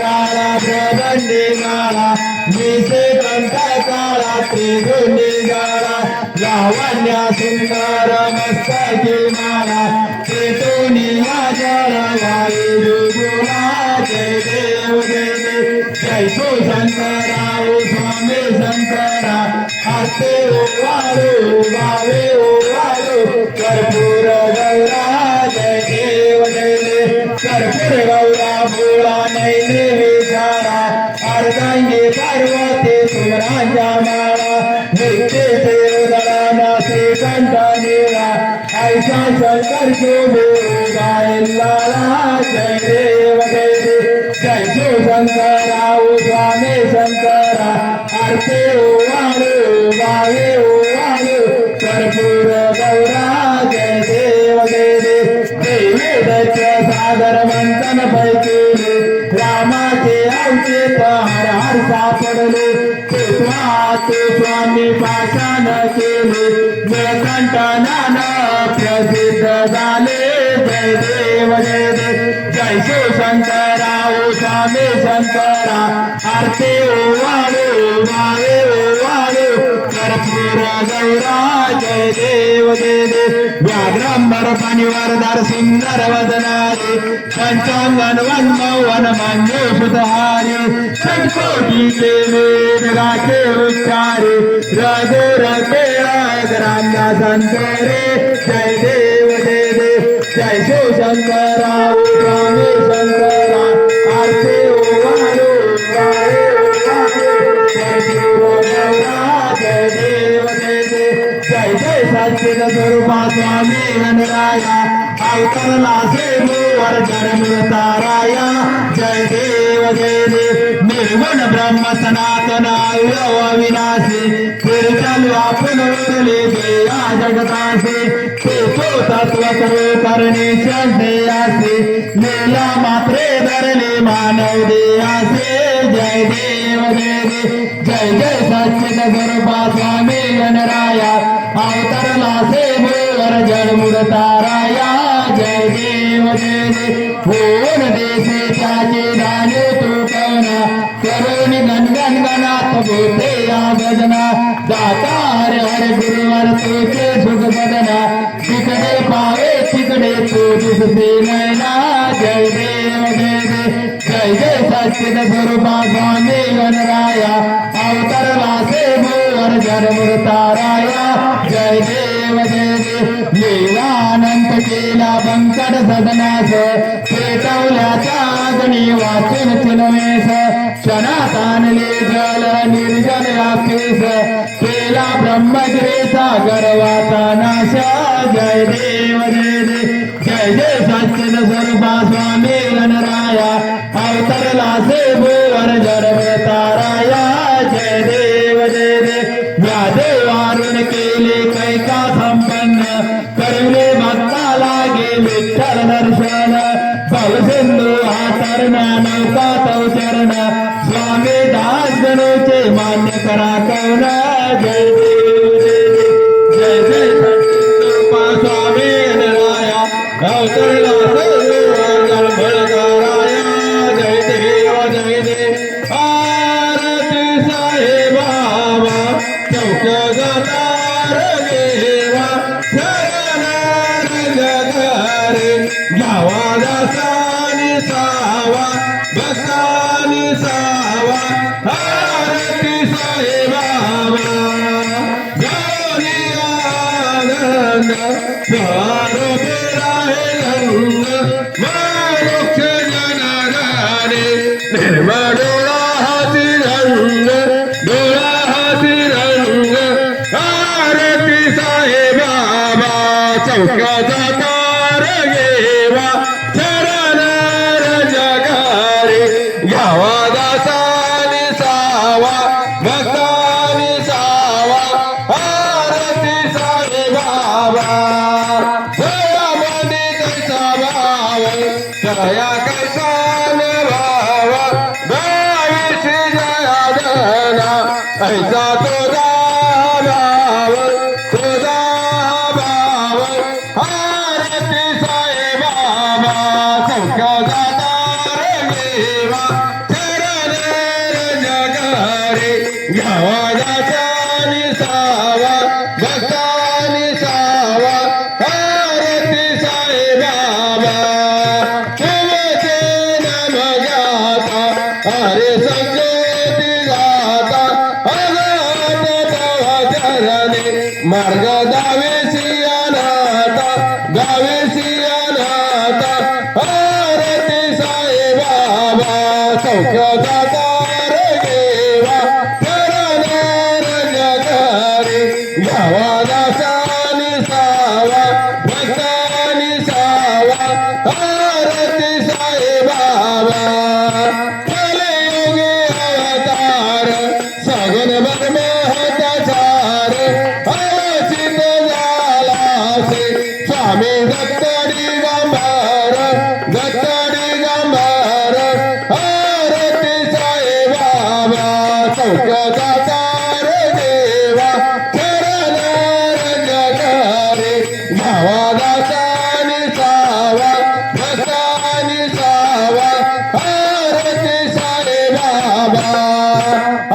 काळा प्रबंधी गाळा मिसे कंठ काळा त्रिगुणी गाळा लावण्या सुंदर मस्तकी माळा चेतोनिया जळवाई जुजुला जय देव जय देव जय सो शंकरा ओ स्वामी शंकरा आरते ओवाळू गावे ओवाळू कर्पूर गौरा जय देव जय देव कर्पूर गौरा भोळा नैने विचारा अर्धांगी पार्वती सुमरांच्या माळा नित्येचे उदळाना श्रीकंठ नीळा ऐसा शंकर शोभे गायला जय देव जय देव जय शिव शंकरा ओ स्वामी शंकरा आरते ओवाळू गावे ओवाळू कर्पूर गौरा जय देव जय देव वेदच सागर मंथन पैकी रामाचे अवचेत हर हर सापडले ते स्वामी पाषाण केले निळकंठ नाना प्रसिद्ध झाले जय देव जय देव जय शिव शंकरा ओ स्वामी शंकरा आरती ओवाळू गावे ओवाळू कर्पूर गौरा जय देव जय देव व्याघ्रंबर पाणीवरदार सुंदर वदनारे पंचांगन वनमौवन मंजूषुतहारी षट्कोटी के वेद गाठे उच्चारे रघुर केळग रामदास संतरे जय देव जय देव जय शिव शंकरा ओ स्वामी शंकरा आरती ओवाळू गावे ओवाळू कर्पूर गौरा जय देव जय देव जय जय सच्चिद स्वरूपा स्वामी गणराया अवतरला से मूवर जन्म ताराया जय देव जय देव निर्गुण ब्रह्म सनातन अविनाशी निर्जल व्यापून उरले देया जगतासे ते तो तत्व करणे श्रद्धेयासे लीला मात्रे धरले मानव देयासे जय देव जय देव जय जय सच्चिद स्वरूपा स्वामी गणराया अवतरला से मूवर जन्म ताराया जय देव जय देव होन देशे त्याचे दाने तू कवना करुणी गणगण गणात बोते या गजना दाता हरे हरे गुरुवर तुझे सुख बदना तिकडे पावे तिकडे तू दिसते नैना जय देव जय देव जय जय सच्चिद स्वरूपा स्वामी गणराया अवतरला से भूवर जन्म ताराया जय देव जय देव लीलानंत केला बंकट सदनास पेटवल्याच्या अग्नी वाचन चिनवेश क्षणात आणले जल निर्जल आकेश केला ब्रह्मगिरीचा गर्वाचा नाश जय देव जय देव जय जय सच्चिद स्वरूपा स्वामी गणराया अवतरला से भूवर जन्म ताराया जय देव जय देव या देवारुण केले कैका संपन्न करले भक्ता लागे विठ्ठल दर्शन भवसिंधू आचरणा नौका तवचरण स्वामी दास गणूचे मान्य करा कौन जय देव जय देव जय जय सच्चिद्रूपा स्वामी गणराया अवतरला जय देव जय देव आरती साहेब बाबा चौक गदार देवा घ्यावा दासानी सावा भक्तानी सावा आरती साहेबाबा गौरी आनंद स्वारो राहे रंग मोक्ष जनागारे निर्मळ डोळा हाती रंग डोळा हाती रंग आरती साहेबाबा चौकाचा घ्यावा दासानी सावा भक्तानी सावा आरती साईबाबा सोयामध्ये कैसा भाव जया कैसा भाव गावीसी जया दना ऐसा तुझा भाव आरती साईबाबा चौका जाता रे देवा हरे संकेती जाता अगत तव चरणे मार्ग दावेसी अनाथा गावेसी अनाथा आरती साई बाबा सौख्य दातार देवा चरणार जगरी घ्यावा दासानी सावा भक्तानी सावा आरती साई बाबा कलियुगी अवतार सगुण ब्रह्महतचार अवचित झालासे स्वामी दत्त दिगंबर आरती साई बाबा सौख्य दातार देवा चरणार जगरी घ्यावा दासानी सावा भक्तानी सावा आरती साई बाबा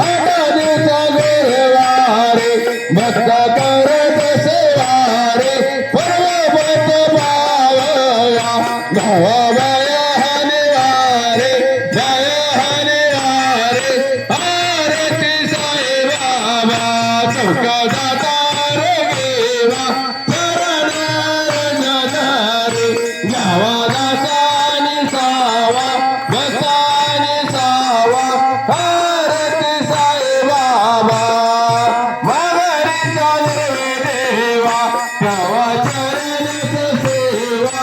आठ दिवस गुरुवारी भक्त करत सेवारे पर्वत पावया घावाया हनिवारे जय हनिवारे आरती साई बाबा चौका दातार देवा चरणार जगरी घ्यावा दासानी सावा भक्तानी सावा आरती साई बाबा माघारीचा निर्देवा तेव्हा चरणच सेवा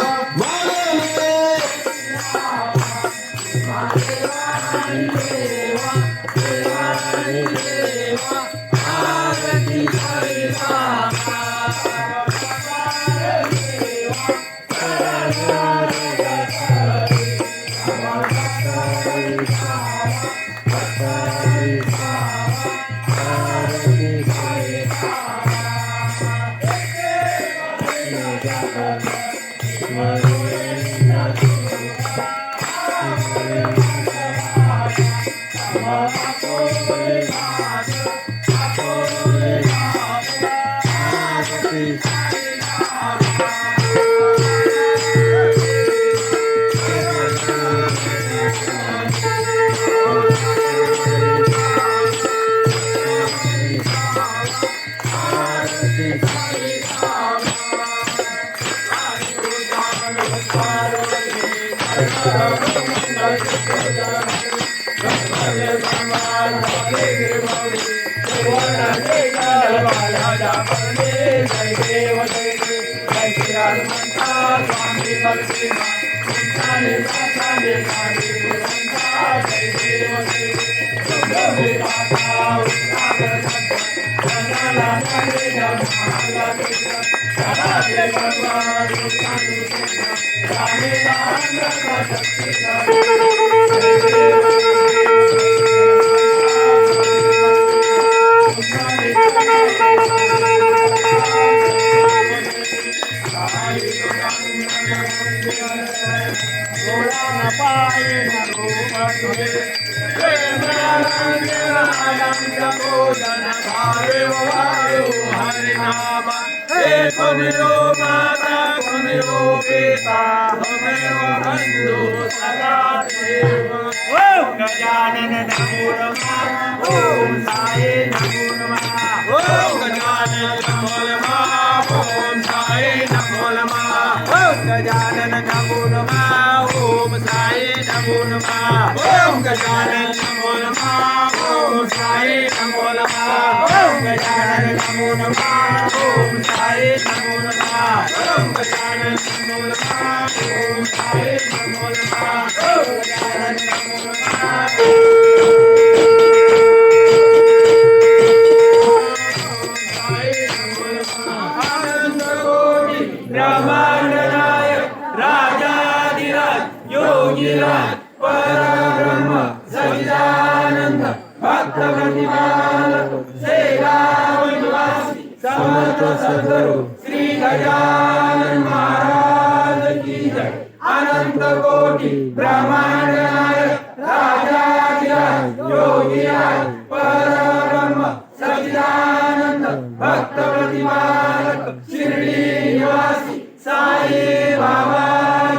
मागणे गजानन नमो नमः ओम साई नमो नमः ओम गजानन नमो नमः ओम साई नमो नमः ओम गजानन नमो नमः ओम साई नमो नमः ओम गजानन नमो नमः ओम साई नमो नमः ओम गजानन नमो नमः ओम साई नमो नमः ओम गजानन नमो नमः ओम साई नमो नमः ओम गजानन नमो नमः योगीराज परब्रह्म सच्चिदानंद भक्तवंदिमान सेवा निवासी समर्थ सद्गुरु श्री गजानन महाराज की जय। अनंत कोटि ब्रह्मांड नायक राजाधिराज योगीराज परब्रह्म सच्चिदानंद भक्तवंदिमान शिरडी निवासी साई बाबा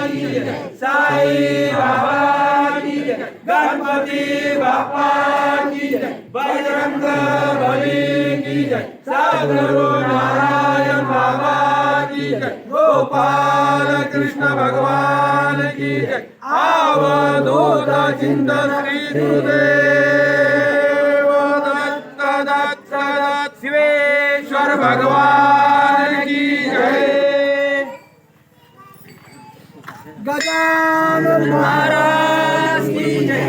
की जय। साई बाबा की जय। गणपति बजरंग बली की जय, सद्गुरु नारायण बाबा की जय, गोपाल कृष्ण भगवान की जय, अवधूत चिंतन श्री गुरुदेव दत्त दत्त दत्त शिवेश्वर भगवान की जय, गजानन महाराज की जय.